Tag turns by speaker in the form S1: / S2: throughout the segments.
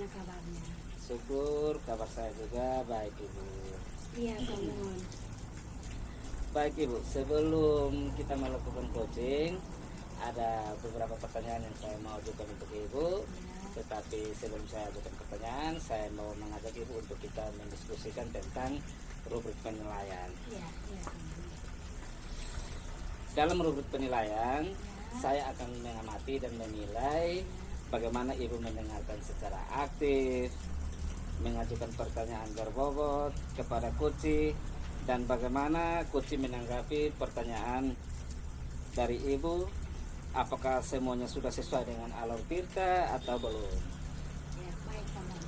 S1: bagaimana kabarnya?
S2: Syukur, kabar saya juga baik Ibu.
S1: Iya, Pak Mon.
S2: Baik Ibu, sebelum kita melakukan coaching, ada beberapa pertanyaan yang saya mau ajukan untuk Ibu. Tetapi sebelum saya ajukan pertanyaan, saya mau mengajak Ibu untuk kita mendiskusikan tentang rubrik penilaian.
S1: Iya, iya.
S2: Dalam rubrik penilaian, saya akan mengamati dan menilai bagaimana Ibu mendengarkan secara aktif, mengajukan pertanyaan berbobot kepada coach, dan bagaimana coach menanggapi pertanyaan dari Ibu. Apakah semuanya sudah sesuai dengan alur tirta atau belum?
S1: Ya, baik, Pak Mon.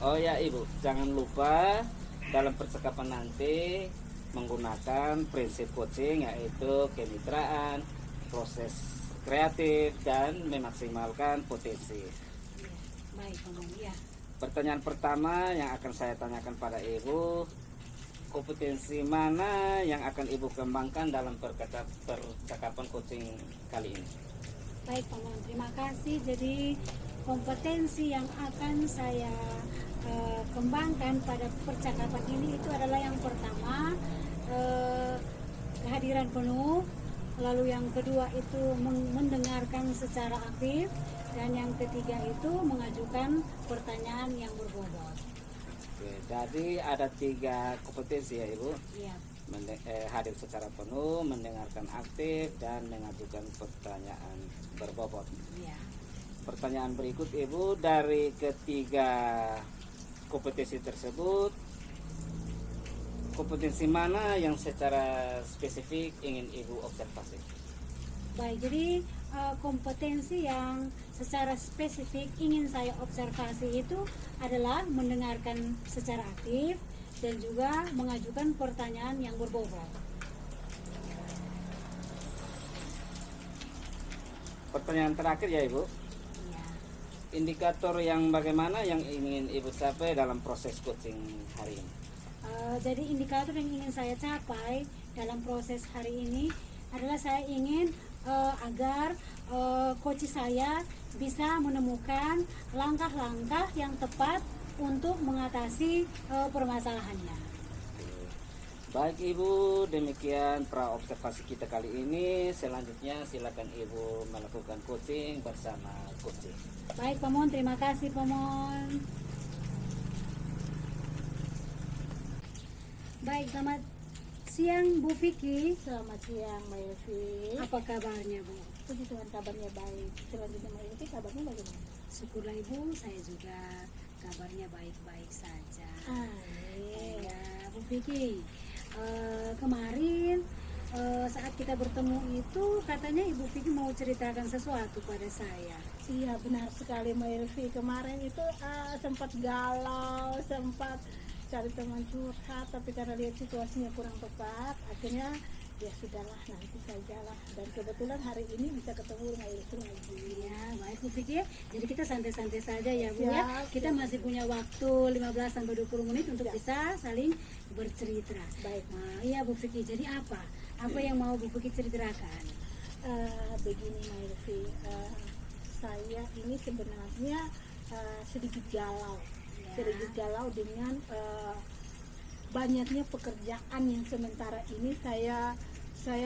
S2: Oh ya Ibu, jangan lupa dalam percakapan nanti menggunakan prinsip coaching, yaitu kemitraan, proses kreatif, dan memaksimalkan potensi.
S1: Iya, baik, Pak Mon. Iya.
S2: Pertanyaan pertama yang akan saya tanyakan pada Ibu, kompetensi mana yang akan Ibu kembangkan dalam percakapan coaching kali ini?
S1: Baik, Pak Mon. Terima kasih. Jadi kompetensi yang akan saya kembangkan pada percakapan ini itu adalah yang pertama kehadiran penuh, lalu yang kedua itu mendengarkan secara aktif, dan yang ketiga itu mengajukan pertanyaan yang berbobot.
S2: Oke, jadi ada 3 kompetensi ya Ibu.
S1: Iya.
S2: Hadir secara penuh, mendengarkan aktif, dan mengajukan pertanyaan berbobot.
S1: Iya.
S2: Pertanyaan berikut Ibu, dari ketiga kompetensi tersebut, kompetensi mana yang secara spesifik ingin Ibu observasi?
S1: Baik, jadi kompetensi yang secara spesifik ingin saya observasi itu adalah mendengarkan secara aktif dan juga mengajukan pertanyaan yang berbobot.
S2: Pertanyaan terakhir ya Ibu,
S1: Ya.
S2: indikator yang bagaimana yang ingin Ibu capai dalam proses coaching hari ini?
S1: Jadi indikator yang ingin saya capai dalam proses hari ini adalah saya ingin agar coach saya bisa menemukan langkah-langkah yang tepat untuk mengatasi permasalahannya.
S2: Baik Ibu, demikian pra observasi kita kali ini. Selanjutnya silakan Ibu melakukan coaching bersama coach.
S1: Baik, Pak Mon, terima kasih, Pak Mon. Baik, selamat siang Bu Vicky.
S3: Selamat siang Mbak Elvi.
S1: Apa kabarnya, Bu?
S3: Puji Tuhan, kabarnya baik. Selanjutnya Mbak Elvi, kabarnya bagaimana?
S1: Syukurlah Ibu, saya juga kabarnya baik-baik saja.
S3: Amin.
S1: Ya, Bu Vicky, kemarin saat kita bertemu itu katanya Ibu Vicky mau ceritakan sesuatu pada saya.
S3: Iya, benar sekali Mbak Elvi. Kemarin itu sempat galau, sempat cari teman curhat, tapi karena lihat situasinya kurang tepat, akhirnya ya sudahlah, nanti sajalah. Dan kebetulan hari ini bisa ketemu dengan Elvi lagi.
S1: Ya, baik Bu Vicky ya. Jadi kita santai-santai saja ya Bu ya.
S3: Ya,
S1: Kita masih punya waktu 15-20 menit untuk bisa saling bercerita.
S3: Baik.
S1: Nah, iya Bu Vicky, jadi apa? Apa yang mau Bu Vicky ceritakan?
S3: Begini Mbak Elvi, saya ini sebenarnya sedikit galau. Sedikit galau dengan banyaknya pekerjaan yang sementara ini saya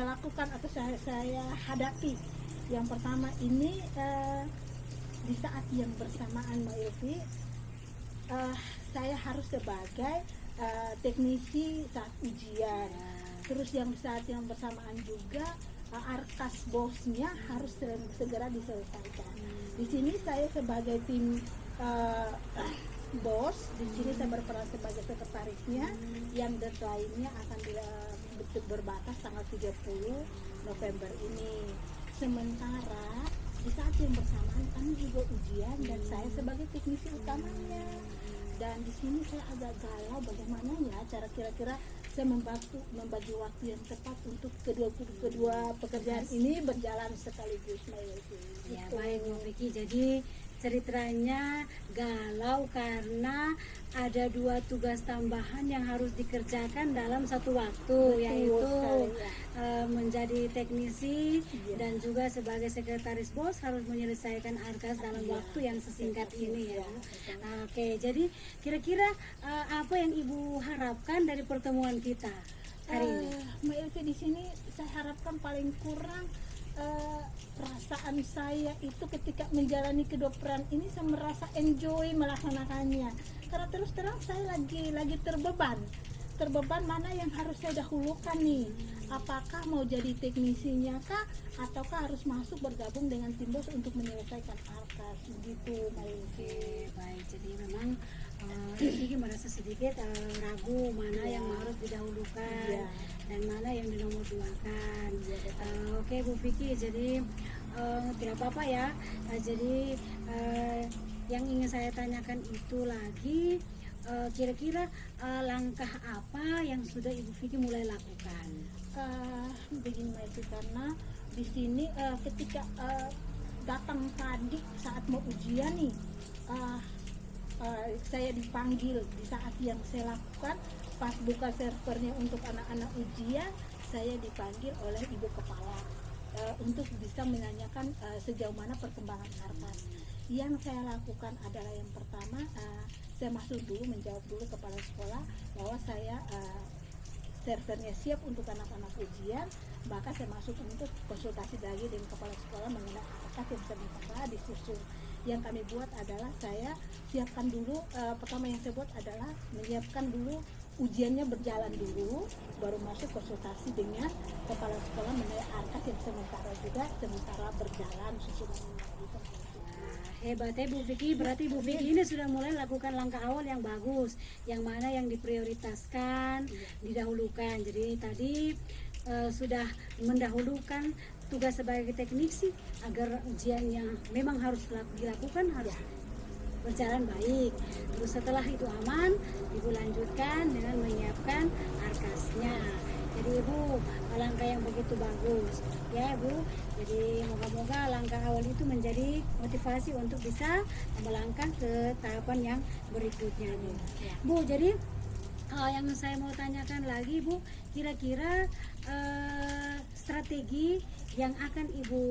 S3: lakukan atau saya hadapi. Yang pertama ini di saat yang bersamaan Mbak Elvi, saya harus sebagai teknisi saat ujian. Terus yang saat yang bersamaan juga arkas bosnya harus segera diselesaikan. Di sini saya sebagai tim bos, di sini saya berperan sebagai sekretarisnya, yang deadline-nya akan berbatas tanggal 30 November ini. Sementara di saat yang bersamaan kami juga ujian dan saya sebagai teknisi utamanya. Dan di sini saya agak galau bagaimana ya cara kira-kira saya membagi waktu yang tepat untuk kedua pekerjaan ini berjalan sekaligus.
S1: Ya baik Bu Vicky, jadi ceritanya galau karena ada 2 tugas tambahan yang harus dikerjakan dalam satu waktu,
S3: Betul
S1: yaitu
S3: sekali, ya.
S1: menjadi teknisi
S3: Iya.
S1: dan juga sebagai sekretaris bos harus menyelesaikan arkas dalam
S3: Iya.
S1: waktu yang sesingkat ini ya.
S3: Iya, betul.
S1: Oke, jadi kira-kira apa yang Ibu harapkan dari pertemuan kita hari ini?
S3: Mbak Elvi, di sini saya harapkan paling kurang perasaan saya itu ketika menjalani kedokteran ini saya merasa enjoy melaksanakannya, karena terus terang saya lagi terbeban mana yang harus saya dahulukan nih, apakah mau jadi teknisinya kah ataukah harus masuk bergabung dengan tim bos untuk menyelesaikan arkas begitu Mbak Elvi.
S1: Oke, baik. Jadi memang Vicky merasa sedikit ragu mana yang harus didahulukan
S3: Iya.
S1: dan mana yang dinomorduakan.
S3: Iya, betul.
S1: Oke Bu Vicky, jadi tidak apa-apa ya. Jadi yang ingin saya tanyakan itu lagi, kira-kira langkah apa yang sudah Ibu Vicky mulai lakukan?
S3: Begini Mbak Elvi, karena di sini ketika datang tadi saat mau ujian nih, saya dipanggil di saat yang saya lakukan pas buka servernya untuk anak-anak ujian, saya dipanggil oleh ibu kepala untuk bisa menanyakan sejauh mana perkembangan arkas. Yang saya lakukan adalah yang pertama, saya masuk dulu menjawab dulu kepala sekolah bahwa saya servernya siap untuk anak-anak ujian, maka saya masuk untuk konsultasi lagi dengan kepala sekolah mengenai arkas yang sementara disusun. Yang kami buat adalah saya siapkan dulu, pertama yang saya buat adalah menyiapkan dulu ujiannya berjalan dulu, baru masuk konsultasi dengan kepala sekolah mengenai arkas yang sementara berjalan susunannya gitu.
S1: Hebatnya Bu Vicky, berarti Bu Vicky ini sudah mulai lakukan langkah awal yang bagus, yang mana yang diprioritaskan, didahulukan. Jadi tadi sudah mendahulukan tugas sebagai teknisi agar ujian yang memang harus dilakukan harus berjalan baik. Terus setelah itu aman, Ibu lanjutkan dengan menyiapkan arkasnya. Jadi Ibu, langkah yang begitu bagus ya Ibu. Jadi moga-moga langkah awal itu menjadi motivasi untuk bisa melangkah ke tahapan yang berikutnya Bu. Bu, jadi yang saya mau tanyakan lagi Bu, kira-kira strategi yang akan Ibu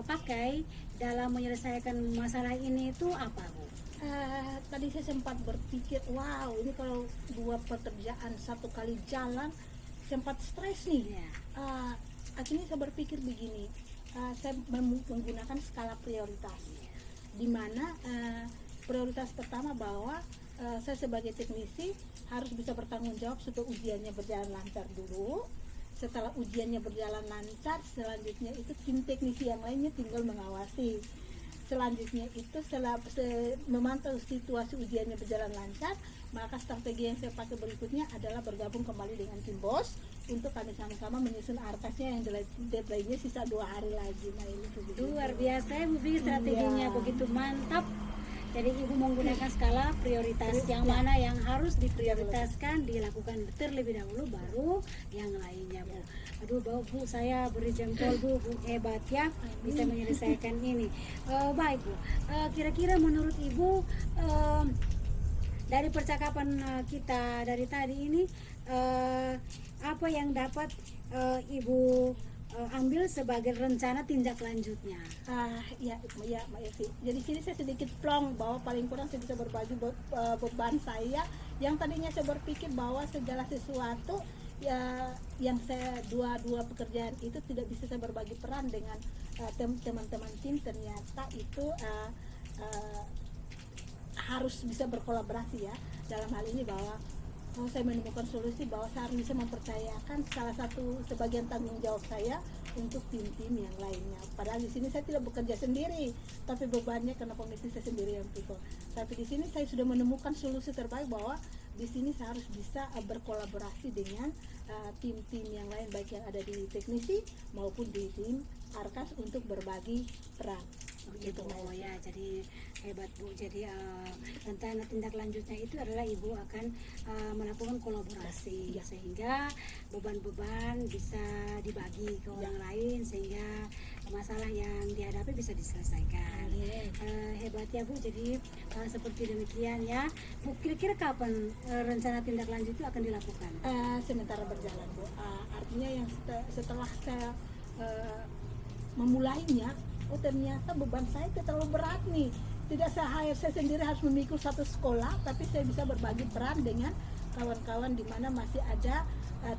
S1: pakai dalam menyelesaikan masalah ini itu apa Bu?
S3: Tadi saya sempat berpikir, wow ini kalau 2 pekerjaan satu kali jalan sempat stres nih.
S1: Ya.
S3: Akhirnya saya berpikir begini, saya menggunakan skala prioritas, di mana prioritas pertama bahwa saya sebagai teknisi harus bisa bertanggung jawab supaya ujiannya berjalan lancar dulu. Setelah ujiannya berjalan lancar, selanjutnya itu tim teknisi yang lainnya tinggal mengawasi. Selanjutnya itu setelah memantau situasi ujiannya berjalan lancar, maka strategi yang saya pakai berikutnya adalah bergabung kembali dengan tim bos untuk kami sama-sama menyusun arkasnya yang deadline-nya sisa 2 hari lagi. Nah ini begitu.
S1: Luar biasa ya Bu Vicky, strateginya
S3: Iya.
S1: begitu mantap. Jadi Ibu menggunakan skala prioritas yang mana yang harus diprioritaskan dilakukan terlebih dahulu, baru yang lainnya Bu. Aduh Bu, saya beri jempol Bu, hebat ya bisa menyelesaikan ini. Baik Bu, kira-kira menurut Ibu dari percakapan kita dari tadi ini apa yang dapat Ibu ambil sebagai rencana tindak lanjutnya?
S3: Ya Mbak Evi. Jadi sini saya sedikit plong bahwa paling kurang saya bisa berbagi beban saya yang tadinya saya berpikir bahwa segala sesuatu ya yang saya dua pekerjaan itu tidak bisa saya berbagi peran dengan teman-teman tim, ternyata itu harus bisa berkolaborasi ya. Dalam hal ini bahwa saya menemukan solusi bahwa saya harus bisa mempercayakan salah satu sebagian tanggung jawab saya untuk tim-tim yang lainnya. Padahal di sini saya tidak bekerja sendiri, tapi bebannya karena komisi saya sendiri yang pikul. Tapi di sini saya sudah menemukan solusi terbaik bahwa di sini saya harus bisa berkolaborasi dengan tim-tim yang lain, baik yang ada di teknisi maupun di tim arkas untuk berbagi peran.
S1: Begitu Bu ya, jadi hebat Bu. Jadi rencana tindak lanjutnya itu adalah Ibu akan melakukan kolaborasi sehingga beban-beban bisa dibagi ke orang lain sehingga masalah yang dihadapi bisa diselesaikan. Hebat ya Bu. Jadi seperti demikian ya Bu. Kira-kira kapan rencana tindak lanjut itu akan dilakukan?
S3: Sementara berjalan Bu. Artinya yang setelah saya memulainya, oh ternyata beban saya terlalu berat nih. Tidak saya sendiri harus memikul satu sekolah, tapi saya bisa berbagi peran dengan kawan-kawan di mana masih ada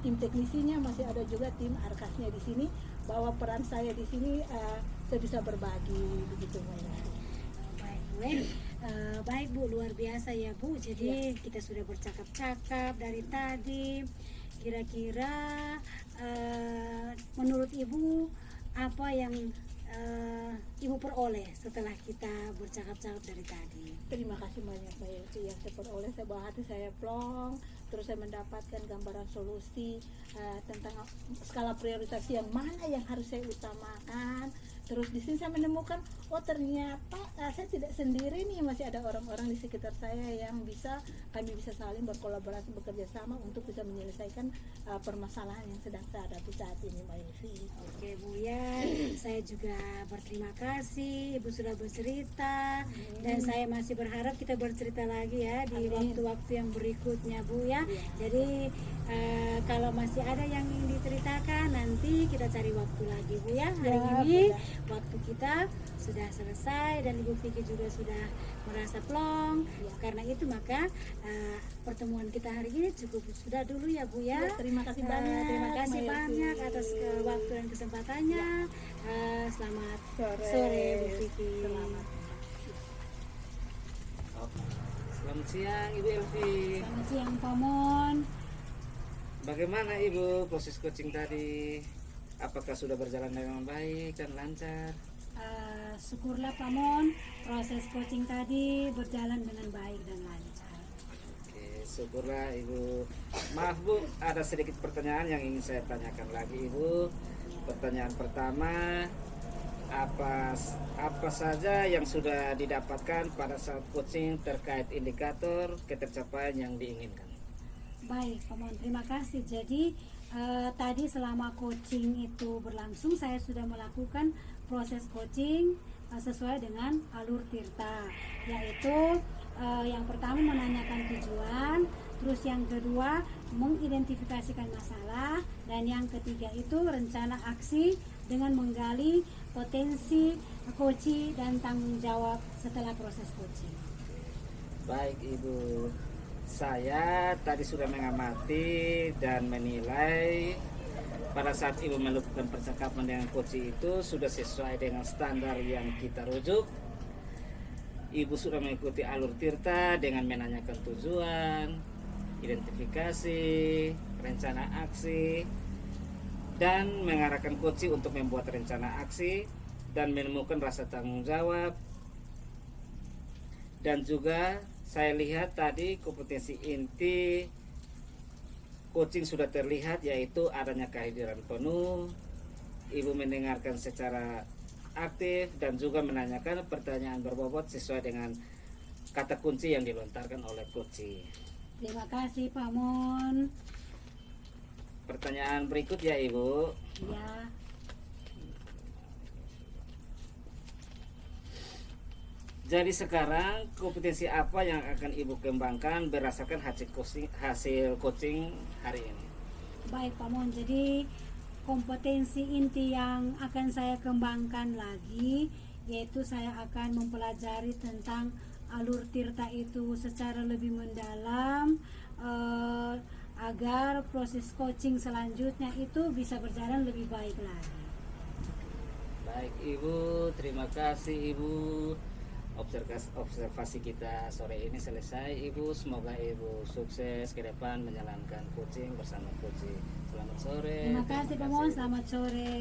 S3: tim teknisinya, masih ada juga tim arkasnya di sini. Bahwa peran saya di sini saya bisa berbagi begitu Bu.
S1: Baik Bu. Baik Bu, luar biasa ya Bu. Jadi kita sudah bercakap-cakap dari tadi. Kira-kira menurut Ibu apa yang Ibu peroleh setelah kita bercakap-cakap dari tadi?
S3: Terima kasih banyak Mbak Elvi, yang saya peroleh, saya bawa hati saya plong, terus saya mendapatkan gambaran solusi tentang skala prioritas yang mana yang harus saya utamakan. Terus di sini saya menemukan, oh ternyata saya tidak sendiri nih, masih ada orang-orang di sekitar saya yang kami bisa saling berkolaborasi, bekerja sama untuk bisa menyelesaikan permasalahan yang sedang saya hadapi saat ini Mbak Elvi.
S1: Oke Bu ya, saya juga berterima kasih Ibu sudah bercerita dan saya masih berharap kita bercerita lagi ya di waktu-waktu yang berikutnya Bu ya. Jadi kalau masih ada yang ingin diceritakan nanti kita cari waktu lagi Bu ya. Hari ini waktu kita sudah selesai dan Ibu Vicky juga sudah merasa plong. Karena itu maka pertemuan kita hari ini cukup sudah dulu ya Bu ya.
S3: Terima kasih banyak.
S1: Terima kasih banyak atas waktu dan kesempatannya. Selamat sore Bu Vicky.
S2: Selamat siang Ibu Elvi.
S1: Selamat siang Pak Mon.
S2: Bagaimana Ibu proses coaching tadi? Apakah sudah berjalan dengan baik dan lancar?
S1: Syukurlah Pak Mon, proses coaching tadi berjalan dengan baik dan lancar.
S2: Oke, syukurlah Ibu. Maaf Bu, ada sedikit pertanyaan yang ingin saya tanyakan lagi Ibu. Pertanyaan pertama, apa saja yang sudah didapatkan pada saat coaching terkait indikator ketercapaian yang diinginkan?
S1: Baik Pak Mon, terima kasih. Jadi tadi selama coaching itu berlangsung saya sudah melakukan proses coaching sesuai dengan alur Tirta, yaitu yang pertama menanyakan tujuan, terus yang kedua mengidentifikasikan masalah, dan yang ketiga itu rencana aksi dengan menggali potensi coaching dan tanggung jawab setelah proses coaching.
S2: Baik Ibu, saya tadi sudah mengamati dan menilai pada saat Ibu melakukan percakapan dengan coaching itu sudah sesuai dengan standar yang kita rujuk. Ibu sudah mengikuti alur Tirta dengan menanyakan tujuan, identifikasi, rencana aksi, dan mengarahkan coaching untuk membuat rencana aksi dan menemukan rasa tanggung jawab. Dan juga saya lihat tadi kompetensi inti coaching sudah terlihat, yaitu adanya kehadiran penuh, Ibu mendengarkan secara aktif dan juga menanyakan pertanyaan berbobot sesuai dengan kata kunci yang dilontarkan oleh coaching.
S1: Terima kasih Pak Mon.
S2: Pertanyaan berikut ya Ibu.
S1: Ya.
S2: Jadi sekarang kompetensi apa yang akan Ibu kembangkan berdasarkan hasil coaching hari ini?
S1: Baik Pak Mon, jadi kompetensi inti yang akan saya kembangkan lagi yaitu saya akan mempelajari tentang alur Tirta itu secara lebih mendalam agar proses coaching selanjutnya itu bisa berjalan lebih baik lagi.
S2: Baik Ibu, terima kasih Ibu. Observasi kita sore ini selesai Ibu. Semoga Ibu sukses ke depan menjalankan coaching bersama coaching. Selamat sore.
S1: Terima kasih Pak Mon, selamat sore.